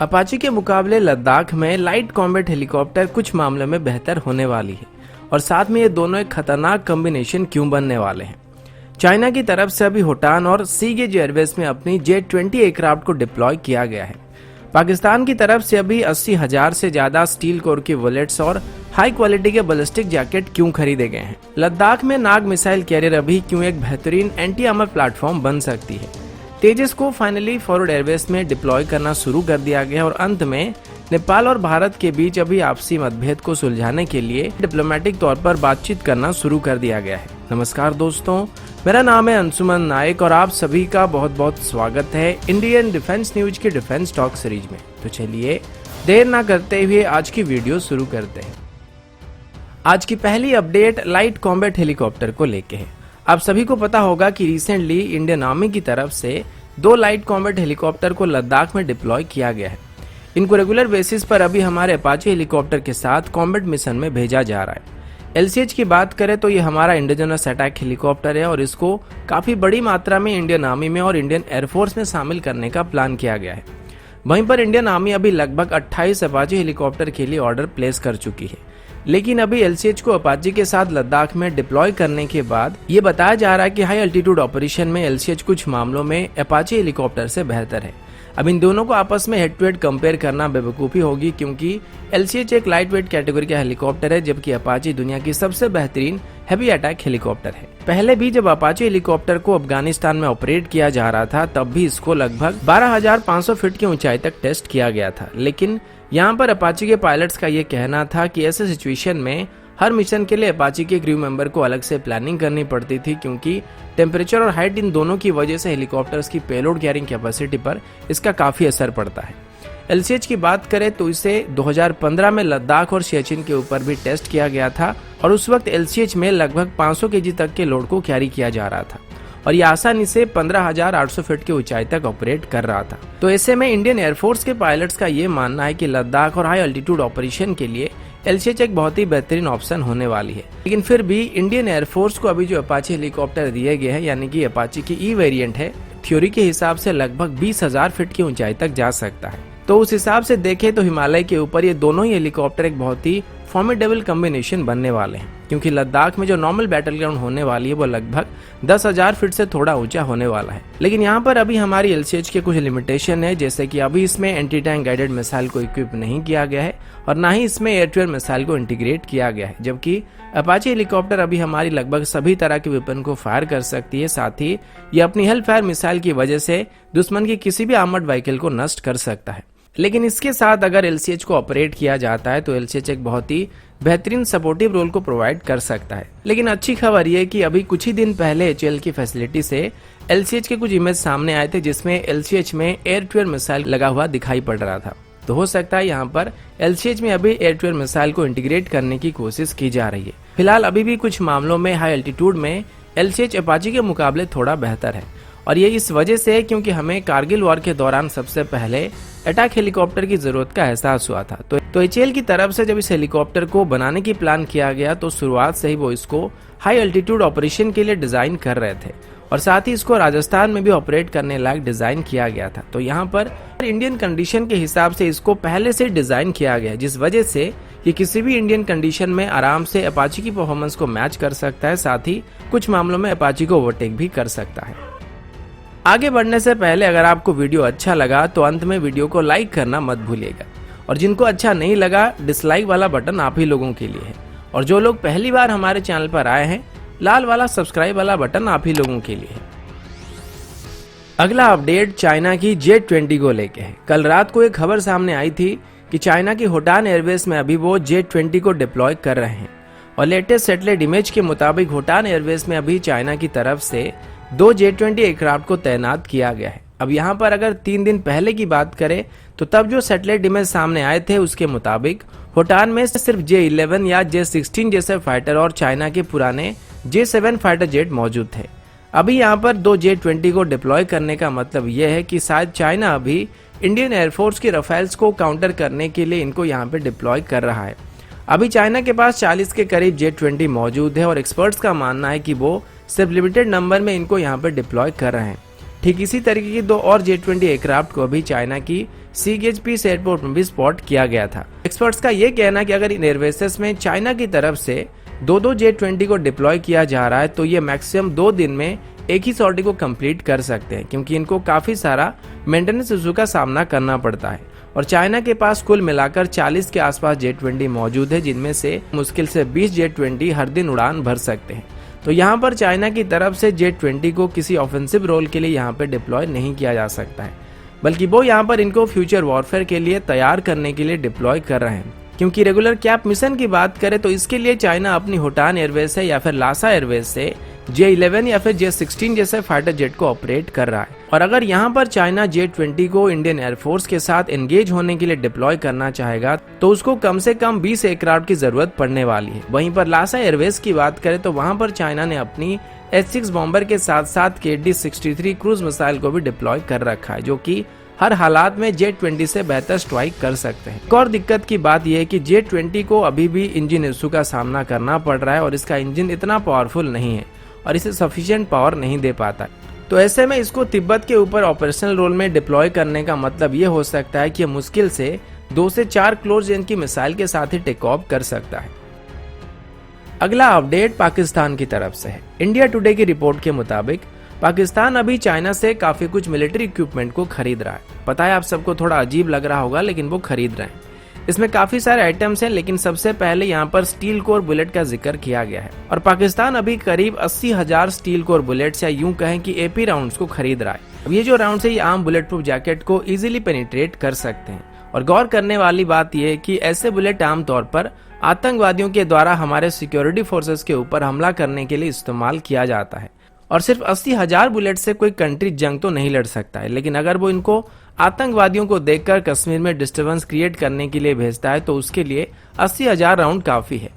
Apache के मुकाबले लद्दाख में लाइट कॉम्बैट हेलीकॉप्टर कुछ मामलों में बेहतर होने वाली है और साथ में ये दोनों एक खतरनाक कॉम्बिनेशन क्यों बनने वाले हैं। चाइना की तरफ से अभी होटान और सीगेज एयरवेज में अपनी J-20 एयरक्राफ्ट को डिप्लॉय किया गया है। पाकिस्तान की तरफ से अभी 80,000 से ज्यादा स्टील कोर की बुलेट्स और हाई क्वालिटी के बैलिस्टिक जैकेट क्यों खरीदे गए हैं। लद्दाख में नाग मिसाइल कैरियर अभी क्यों एक बेहतरीन एंटी आर्मर प्लेटफॉर्म बन सकती है। तेजस को फाइनली फॉरवर्ड एयरवेज में डिप्लॉय करना शुरू कर दिया गया और अंत में नेपाल और भारत के बीच अभी आपसी मतभेद को सुलझाने के लिए डिप्लोमेटिक तौर पर बातचीत करना शुरू कर दिया गया है। नमस्कार दोस्तों, मेरा नाम है अंशुमन नायक और आप सभी का बहुत बहुत स्वागत है इंडियन डिफेंस न्यूज की डिफेंस टॉक सीरीज में। तो चलिए देर ना करते हुए आज की वीडियो शुरू करते हैं। आज की पहली अपडेट लाइट कॉम्बैट हेलीकॉप्टर को लेके है। आप सभी को पता होगा कि रिसेंटली इंडियन आर्मी की तरफ से 2 लाइट कॉम्बैट हेलीकॉप्टर को लद्दाख में डिप्लॉय किया गया है। इनको रेगुलर बेसिस पर अभी हमारे अपाचे हेलीकॉप्टर के साथ कॉम्बैट मिशन में भेजा जा रहा है। LCH की बात करें तो ये हमारा इंडिजिनस अटैक हेलीकॉप्टर है और इसको काफी बड़ी मात्रा में इंडियन आर्मी में और इंडियन एयरफोर्स में शामिल करने का प्लान किया गया है। वहीं पर इंडियन आर्मी अभी लगभग 28 अपाचे हेलीकॉप्टर के लिए ऑर्डर प्लेस कर चुकी है, लेकिन अभी LCH को अपाचे के साथ लद्दाख में डिप्लॉय करने के बाद ये बताया जा रहा है कि हाई अल्टीट्यूड ऑपरेशन में LCH कुछ मामलों में अपाचे हेलीकॉप्टर से बेहतर है। अब इन दोनों को आपस में हेड टू हेड कंपेयर करना बेवकूफ़ी होगी, क्योंकि LCH एक लाइट वेट कैटेगरी का हेलीकॉप्टर है जबकि अपाचे दुनिया की सबसे बेहतरीन हैवी अटैक हेलीकॉप्टर है। पहले भी जब अपाचे हेलीकॉप्टर को अफगानिस्तान में ऑपरेट किया जा रहा था तब भी इसको लगभग 12,500 फीट की ऊंचाई तक टेस्ट किया गया था, लेकिन यहाँ पर अपाचे के पायलट्स का ये कहना था कि ऐसे सिचुएशन में हर मिशन के लिए अपाचे के क्रू मेंबर को अलग से प्लानिंग करनी पड़ती थी, क्योंकि टेम्परेचर और हाइट इन दोनों की वजह से हेलीकॉप्टर्स की पेलोड कैरिंग कैपेसिटी पर इसका काफी असर पड़ता है। LCH की बात करें तो इसे 2015 में लद्दाख और सियाचिन के ऊपर भी टेस्ट किया गया था और उस वक्त LCH में लगभग 500 kg तक के लोड को कैरी किया जा रहा था और ये आसानी से 15,800 फीट की ऊंचाई तक ऑपरेट कर रहा था। तो ऐसे में इंडियन एयरफोर्स के पायलट्स का ये मानना है कि लद्दाख और हाई अल्टीट्यूड ऑपरेशन के लिए LCH एक बहुत ही बेहतरीन ऑप्शन होने वाली है। लेकिन फिर भी इंडियन एयरफोर्स को अभी जो अपाचे हेलीकॉप्टर दिए गए हैं, यानी कि अपाचे की ई वेरिएंट है, थ्योरी के हिसाब से लगभग 20,000 फीट की ऊंचाई तक जा सकता है। तो उस हिसाब से देखें तो हिमालय के ऊपर ये दोनों ही हेलीकॉप्टर एक बहुत ही फॉर्मिडेबल कॉम्बिनेशन बनने वाले हैं, क्योंकि लद्दाख में जो नॉर्मल बैटल ग्राउंड होने वाली है वो लगभग 10,000 फीट से थोड़ा ऊंचा होने वाला है। लेकिन यहाँ पर अभी हमारी LCH के कुछ लिमिटेशन है, जैसे कि अभी इसमें एंटी टैंक गाइडेड मिसाइल को इक्विप नहीं किया गया है और ना ही इसमें एयर टू एयर मिसाइल को इंटीग्रेट किया गया है, जबकि अपाचे हेलीकॉप्टर अभी हमारी लगभग सभी तरह के वेपन को फायर कर सकती है। साथ ही ये अपनी हेल फायर मिसाइल की वजह से दुश्मन की किसी भी आर्मर्ड व्हीकल को नष्ट कर सकता है। लेकिन इसके साथ अगर LCH को ऑपरेट किया जाता है तो LCH एक बहुत ही बेहतरीन सपोर्टिव रोल को प्रोवाइड कर सकता है। लेकिन अच्छी खबर यह कि अभी कुछ ही दिन पहले HAL की फैसिलिटी से LCH के कुछ इमेज सामने आए थे जिसमें LCH में एयर टू एयर मिसाइल लगा हुआ दिखाई पड़ रहा था। तो हो सकता है यहाँ पर LCH में अभी एयर टू एयर मिसाइल को इंटीग्रेट करने की कोशिश की जा रही है। फिलहाल अभी भी कुछ मामलों में हाई अल्टीट्यूड में LCH अपाचे के मुकाबले थोड़ा बेहतर है और ये इस वजह से है क्योंकि हमें कारगिल वॉर के दौरान सबसे पहले अटैक हेलीकॉप्टर की जरूरत का एहसास हुआ था। तो HAL की तरफ से जब इस हेलीकॉप्टर को बनाने की प्लान किया गया तो शुरुआत से ही वो इसको हाई अल्टीट्यूड ऑपरेशन के लिए डिजाइन कर रहे थे और साथ ही इसको राजस्थान में भी ऑपरेट करने लायक डिजाइन किया गया था। तो यहाँ पर इंडियन कंडीशन के हिसाब से इसको पहले से डिजाइन किया गया, जिस वजह से ये किसी भी इंडियन कंडीशन में आराम से अपाचे की परफॉर्मेंस को मैच कर सकता है, साथ ही कुछ मामलों में अपाचे को ओवरटेक भी कर सकता है। आगे बढ़ने से पहले अगर आपको वीडियो अच्छा लगा तो अंत में वीडियो को लाइक करना मत भूलिएगा और जिनको अच्छा नहीं लगा डिसलाइक वाला बटन आप ही लोगों के लिए है और जो लोग पहली बार हमारे चैनल पर आए हैं लाल वाला सब्सक्राइब वाला बटन आप ही लोगों के लिए है। अगला अपडेट चाइना की J-20 को लेके है। कल रात को एक खबर सामने आई थी कि चाइना की होटान एयरवेज में अभी वो J-20 को डिप्लॉय कर रहे हैं और लेटेस्ट सैटेलाइट इमेज के मुताबिक होटान एयरवेज में अभी चाइना की तरफ से 2 J-20 एयरक्राफ्ट को तैनात किया गया है। अब यहाँ पर अगर 3 दिन पहले की बात करें तो तब जो सैटेलाइट इमेज सामने आए थे उसके मुताबिक होटान में सिर्फ J-11 या J-16 जैसे फाइटर और चाइना के पुराने J-7 फाइटर जेट मौजूद थे। अभी यहाँ पर 2 J-20 को डिप्लॉय करने का मतलब यह है कि शायद चाइना अभी इंडियन एयरफोर्स के रफेल्स को काउंटर करने के लिए इनको यहाँ पे डिप्लॉय कर रहा है। अभी चाइना के पास 40 के करीब J-20 मौजूद है और एक्सपर्ट्स का मानना है कि वो सिर्फ लिमिटेड नंबर में इनको यहाँ पर डिप्लॉय कर रहे हैं। ठीक इसी तरीके की 2 और J-20 एयरक्राफ्ट को अभी चाइना की सीगेज-पीस एयरपोर्ट में भी स्पॉट किया गया था। एक्सपर्ट्स का ये कहना है कि अगर इन एयरबेसेस में चाइना की तरफ से दो J-20 को डिप्लॉय किया जा रहा है तो ये मैक्सिमम 2 दिन में एक ही सॉर्टी को कंप्लीट कर सकते हैं, क्योंकि इनको काफी सारा मेंटेनेंस इशू का सामना करना पड़ता है। और चाइना के पास कुल मिलाकर 40 के आसपास J-20 मौजूद है, जिनमें से मुश्किल से 20 J-20 हर दिन उड़ान भर सकते हैं। तो यहाँ पर चाइना की तरफ से J-20 को किसी ऑफेंसिव रोल के लिए यहाँ पे डिप्लॉय नहीं किया जा सकता है, बल्कि वो यहाँ पर इनको फ्यूचर वॉरफेयर के लिए तैयार करने के लिए डिप्लॉय कर रहे हैं। क्योंकि रेगुलर कैप मिशन की बात करें तो इसके लिए चाइना अपनी होटान एयरवेज से या फिर लासा एयरवेज से J-11 या फिर J-16 जैसे फाइटर जेट को ऑपरेट कर रहा है। और अगर यहाँ पर चाइना J-20 को इंडियन एयरफोर्स के साथ एंगेज होने के लिए डिप्लॉय करना चाहेगा तो उसको कम से कम 20 एयरक्राफ्ट की जरूरत पड़ने वाली है। वहीं पर लासा एयरवेज की बात करें तो वहां पर चाइना ने अपनी H-6 बॉम्बर के साथ साथ KD-63 क्रूज मिसाइल को भी डिप्लॉय कर रखा है, जो कि हर हालात में J-20 से बेहतर स्ट्राइक कर सकते हैं। एक और दिक्कत की बात यह है कि J-20 को अभी भी इंजन इशू का सामना करना पड़ रहा है और इसका इंजन इतना पावरफुल नहीं है और इसे सफिशिएंट पावर नहीं दे पाता। तो ऐसे में इसको तिब्बत के ऊपर ऑपरेशनल रोल में डिप्लॉय करने का मतलब ये हो सकता है कि मुश्किल से 2 से 4 क्लोज रेंज की मिसाइल के साथ ही टेक ऑफ कर सकता है। अगला अपडेट पाकिस्तान की तरफ से है। इंडिया टुडे की रिपोर्ट के मुताबिक पाकिस्तान अभी चाइना से काफी कुछ मिलिट्री इक्विपमेंट को खरीद रहा है। पता है आप सबको थोड़ा अजीब लग रहा होगा, लेकिन वो खरीद रहे हैं। इसमें काफी सारे आइटम्स हैं, लेकिन सबसे पहले यहाँ पर स्टील कोर बुलेट का जिक्र किया गया है। और पाकिस्तान अभी करीब 80,000 स्टील कोर बुलेट्स या यूं कहें कि AP राउंड्स को खरीद रहा है। अब ये जो राउंड्स है ये आम बुलेट प्रूफ जैकेट को इजीली पेनिट्रेट कर सकते हैं। और गौर करने वाली बात यह है कि ऐसे बुलेट आमतौर पर आतंकवादियों के द्वारा हमारे सिक्योरिटी फोर्सेस के ऊपर हमला करने के लिए इस्तेमाल किया जाता है। और सिर्फ 80,000 बुलेट से कोई कंट्री जंग तो नहीं लड़ सकता है, लेकिन अगर वो इनको आतंकवादियों को देखकर कश्मीर में डिस्टर्बेंस क्रिएट करने के लिए भेजता है तो उसके लिए 80,000 राउंड काफी है।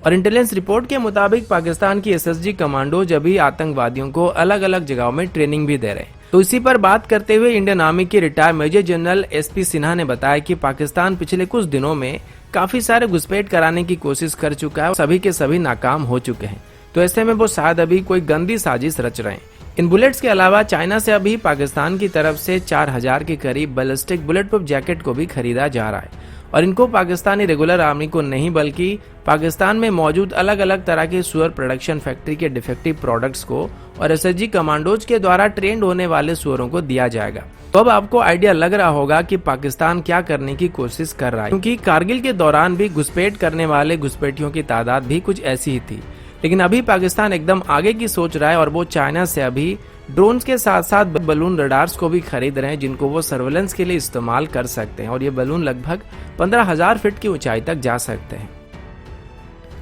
और इंटेलिजेंस रिपोर्ट के मुताबिक पाकिस्तान की SSG कमांडोज अभी आतंकवादियों को अलग अलग जगहों में ट्रेनिंग भी दे रहे हैं। तो इसी पर बात करते हुए इंडियन आर्मी के retire major general SP Sinha ने बताया कि पाकिस्तान पिछले कुछ दिनों में काफी सारे घुसपैठ कराने की कोशिश कर चुका है और सभी के सभी नाकाम हो चुके हैं। तो ऐसे में वो शायद अभी कोई गंदी साजिश रच रहे हैं। इन बुलेट्स के अलावा चाइना से अभी पाकिस्तान की तरफ से 4000 के करीब बैलिस्टिक बुलेट प्रूफ जैकेट को भी खरीदा जा रहा है। और इनको पाकिस्तानी रेगुलर आर्मी को नहीं बल्कि पाकिस्तान में मौजूद अलग अलग तरह के सुअर प्रोडक्शन फैक्ट्री के डिफेक्टिव प्रोडक्ट्स को और SSG कमांडोज के द्वारा ट्रेंड होने वाले सुअरों को दिया जाएगा। तो अब आपको आइडिया लग रहा होगा कि पाकिस्तान क्या करने की कोशिश कर रहा है, क्योंकि कारगिल के दौरान भी घुसपैठ करने वाले घुसपैठियों की तादाद भी कुछ ऐसी ही थी। लेकिन अभी पाकिस्तान एकदम आगे की सोच रहा है और वो चाइना से अभी ड्रोन्स के साथ साथ बलून रडार्स को भी खरीद रहे हैं, जिनको वो सर्वेलेंस के लिए इस्तेमाल कर सकते हैं। और ये बलून लगभग 15,000 फीट की ऊंचाई तक जा सकते हैं।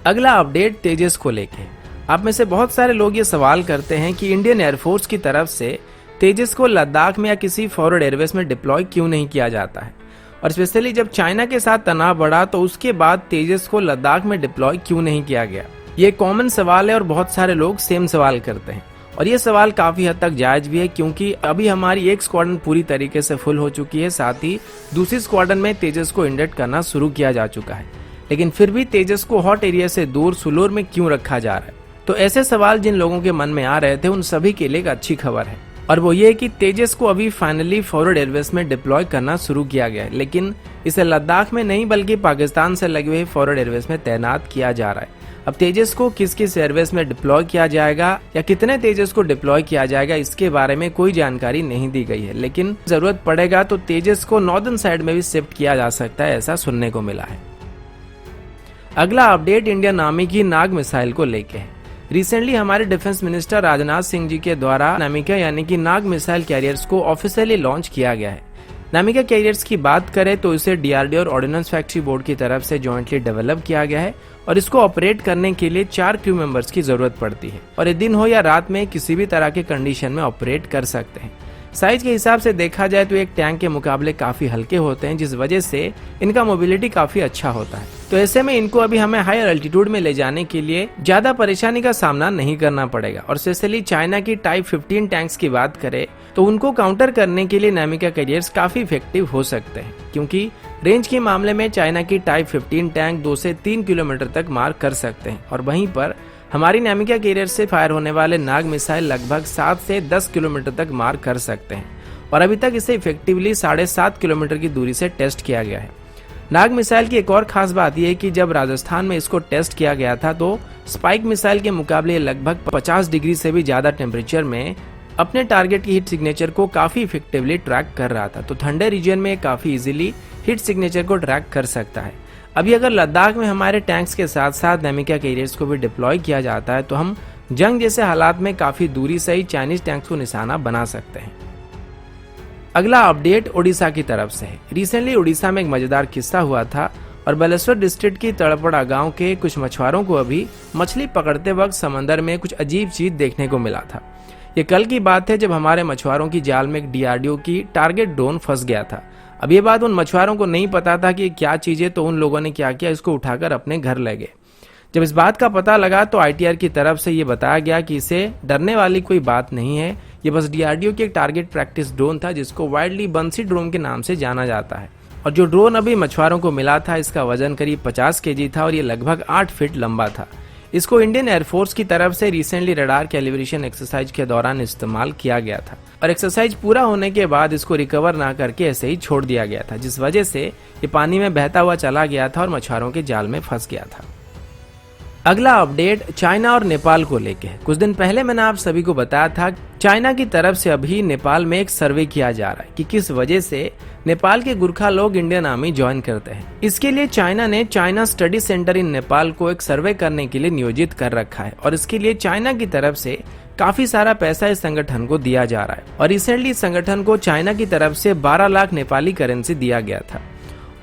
अगला अपडेट तेजस को लेके। आप में से बहुत सारे लोग ये सवाल करते हैं कि इंडियन एयरफोर्स की तरफ से तेजस को लद्दाख में या किसी फॉरवर्ड एयरवेज में डिप्लॉय क्यों नहीं किया जाता है, और स्पेशली जब चाइना के साथ तनाव बढ़ा तो उसके बाद तेजस को लद्दाख में डिप्लॉय क्यों नहीं किया गया। ये कॉमन सवाल है और बहुत सारे लोग सेम सवाल करते हैं और ये सवाल काफी हद तक जायज भी है, क्योंकि अभी हमारी एक स्क्वाड्रन पूरी तरीके से फुल हो चुकी है, साथ ही दूसरी स्क्वाड्रन में तेजस को इंडक्ट करना शुरू किया जा चुका है। लेकिन फिर भी तेजस को हॉट एरिया से दूर सुलोर में क्यों रखा जा रहा है। तो ऐसे सवाल जिन लोगों के मन में आ रहे थे उन सभी के लिए एक अच्छी खबर है, और वो ये कि तेजस को अभी फाइनली फॉरवर्ड एयरवेज में डिप्लॉय करना शुरू किया गया है। लेकिन इसे लद्दाख में नहीं बल्कि पाकिस्तान से लगे हुए फॉरवर्ड एयरवेज में तैनात किया जा रहा है। अब तेजस को किस किस एयरवेज में डिप्लॉय किया जाएगा या कितने तेजस को डिप्लॉय किया जाएगा इसके बारे में कोई जानकारी नहीं दी गई है, लेकिन जरूरत पड़ेगा तो तेजस को नॉर्दर्न साइड में भी शिफ्ट किया जा सकता है, ऐसा सुनने को मिला है। अगला अपडेट इंडियन आर्मी की नाग मिसाइल को लेके है। रिसेंटली हमारे डिफेंस मिनिस्टर राजनाथ सिंह जी के द्वारा नामिका यानी कि नाग मिसाइल कैरियर्स को ऑफिशियली लॉन्च किया गया है। नामिका कैरियर्स की बात करें तो इसे DRDO और ऑर्डिनेंस फैक्ट्री बोर्ड की तरफ से जॉइंटली डेवलप किया गया है और इसको ऑपरेट करने के लिए 4 क्रू मेंबर्स की जरूरत पड़ती है और ये दिन हो या रात में किसी भी तरह के कंडीशन में ऑपरेट कर सकते हैं। साइज के हिसाब से देखा जाए तो एक टैंक के मुकाबले काफी हल्के होते हैं, जिस वजह से इनका मोबिलिटी काफी अच्छा होता है। तो ऐसे में इनको अभी हमें हायर अल्टीट्यूड में ले जाने के लिए ज्यादा परेशानी का सामना नहीं करना पड़ेगा। और स्पेशली चाइना की टाइप 15 टैंक्स की बात करें तो उनको काउंटर करने के लिए नामिका कैरियर्स काफी इफेक्टिव हो सकते हैं, क्योंकि रेंज के मामले में चाइना की टाइप 15 टैंक 2 से 3 किलोमीटर तक मार कर सकते हैं और वहीं पर हमारी नामिका कैरियर से फायर होने वाले नाग मिसाइल लगभग 7 से 10 किलोमीटर तक मार कर सकते हैं। और अभी तक इसे इफेक्टिवली 7.5 किलोमीटर की दूरी से टेस्ट किया गया है। नाग मिसाइल की एक और खास बात यह है कि जब राजस्थान में इसको टेस्ट किया गया था तो स्पाइक मिसाइल के मुकाबले लगभग 50 डिग्री से भी ज्यादा टेम्परेचर में अपने टारगेट की हिट सिग्नेचर को काफी इफेक्टिवली ट्रैक कर रहा था। तो ठंडे रीजन में काफी इजीली हिट सिग्नेचर को ट्रैक कर सकता है। अभी अगर लद्दाख में हमारे टैंक्स के साथ साथ नैमिका कैरियर्स को भी डिप्लॉय किया जाता है तो हम जंग जैसे हालात में काफी दूरी से ही चाइनीज टैंक्स को निशाना बना सकते हैं। अगला अपडेट ओडिशा की तरफ से है। रिसेंटली ओडिशा में एक मजेदार किस्सा हुआ था और बालेश्वर डिस्ट्रिक्ट की तड़पड़ा गांव के कुछ मछुआरों को अभी मछली पकड़ते वक्त समंदर में कुछ अजीब चीज देखने को मिला था। ये कल की बात है जब हमारे मछुआरों की जाल में एक DRDO की टारगेट ड्रोन फंस गया था। अब ये बात उन मछुआरों को नहीं पता था कि क्या चीज है, तो उन लोगों ने क्या किया, इसको उठाकर अपने घर ले गए। जब इस बात का पता लगा तो ITR की तरफ से ये बताया गया कि इसे डरने वाली कोई बात नहीं है, ये बस DRDO की एक टारगेट प्रैक्टिस ड्रोन था जिसको वाइडली बंसी ड्रोन के नाम से जाना जाता है। और जो ड्रोन अभी मछुआरों को मिला था इसका वजन करीब 50 kg था और ये लगभग 8 फीट लंबा था। इसको इंडियन एयरफोर्स की तरफ से रिसेंटली रडार कैलिब्रेशन एक्सरसाइज के दौरान इस्तेमाल किया गया था और एक्सरसाइज पूरा होने के बाद इसको रिकवर ना करके ऐसे ही छोड़ दिया गया था, जिस वजह से ये पानी में बहता हुआ चला गया था और मछुआरों के जाल में फंस गया था। अगला अपडेट चाइना और नेपाल को लेके है। कुछ दिन पहले मैंने आप सभी को बताया था चाइना की तरफ से अभी नेपाल में एक सर्वे किया जा रहा है कि किस वजह से नेपाल के गुरखा लोग इंडियन आर्मी ज्वाइन करते हैं। इसके लिए चाइना ने चाइना स्टडी सेंटर इन नेपाल को एक सर्वे करने के लिए नियोजित कर रखा है और इसके लिए चाइना की तरफ से काफी सारा पैसा इस संगठन को दिया जा रहा है। और रिसेंटली इस संगठन को चाइना की तरफ से 12 लाख नेपाली करेंसी दिया गया था।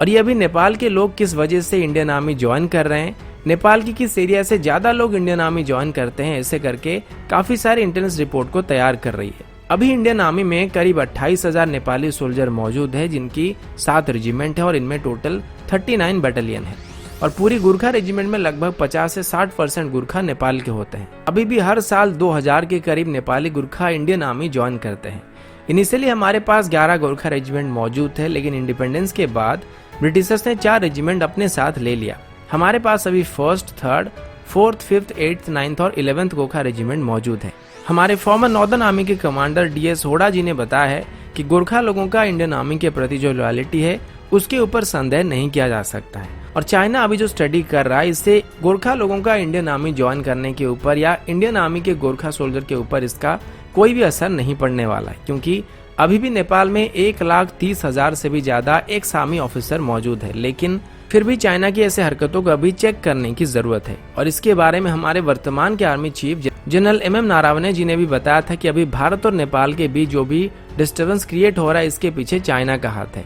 और ये अभी नेपाल के लोग किस वजह से इंडियन आर्मी ज्वाइन कर रहे हैं, नेपाल की किस एरिया से ज्यादा लोग इंडियन आर्मी ज्वाइन करते हैं, ऐसे करके काफी सारे इंटेलिजेंस रिपोर्ट को तैयार कर रही है। अभी इंडियन आर्मी में करीब 28,000 नेपाली सोल्जर मौजूद है जिनकी 7 रेजिमेंट है और इनमें टोटल 39 बटालियन है। और पूरी गुरखा रेजिमेंट में लगभग 50 से 60% गुरखा नेपाल के होते हैं। अभी भी हर साल 2000 के करीब Nepali Gurkha Indian army join करते हैं। इनिशियली हमारे पास 11 गुरखा रेजिमेंट मौजूद थे, लेकिन इंडिपेंडेंस के बाद ब्रिटिशर्स ने 4 रेजिमेंट अपने साथ ले लिया। हमारे पास अभी 1st, 3rd, 4th, 5th, 8th, 9th और 11th गोरखा रेजिमेंट मौजूद है। हमारे फॉर्मर नॉर्दर्न आर्मी के कमांडर DS होड़ा जी ने बताया है कि गोरखा लोगों का इंडियन आर्मी के प्रति जो लॉयल्टी है उसके ऊपर संदेह नहीं किया जा सकता है। और चाइना अभी जो स्टडी कर रहा है इससे गोरखा लोगों का इंडियन आर्मी ज्वाइन करने के ऊपर या इंडियन आर्मी के गोरखा सोल्जर के ऊपर इसका कोई भी असर नहीं पड़ने वाला है, क्योंकि अभी भी नेपाल में 1,30,000 से भी ज्यादा एक्स आर्मी ऑफिसर मौजूद है। लेकिन फिर भी चाइना की ऐसे हरकतों को अभी चेक करने की जरूरत है। और इसके बारे में हमारे वर्तमान के army chief general MM Naravane जी ने भी बताया था कि अभी भारत और नेपाल के बीच जो भी डिस्टर्बेंस क्रिएट हो रहा है इसके पीछे चाइना का हाथ है।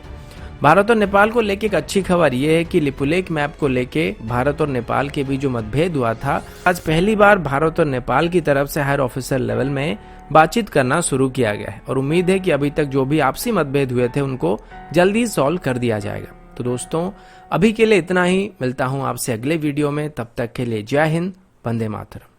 भारत और नेपाल को लेके एक अच्छी खबर ये है कि लिपुलेख मैप को लेके भारत और नेपाल के बीच जो मतभेद हुआ था, आज पहली बार भारत और नेपाल की तरफ से हायर ऑफिसर लेवल में बातचीत करना शुरू किया गया है। और उम्मीद है कि अभी तक जो भी आपसी मतभेद हुए थे उनको जल्दी सॉल्व कर दिया जाएगा। तो दोस्तों अभी के लिए इतना ही, मिलता हूँ आपसे अगले वीडियो में। तब तक के लिए जय हिंद, वंदे मातरम।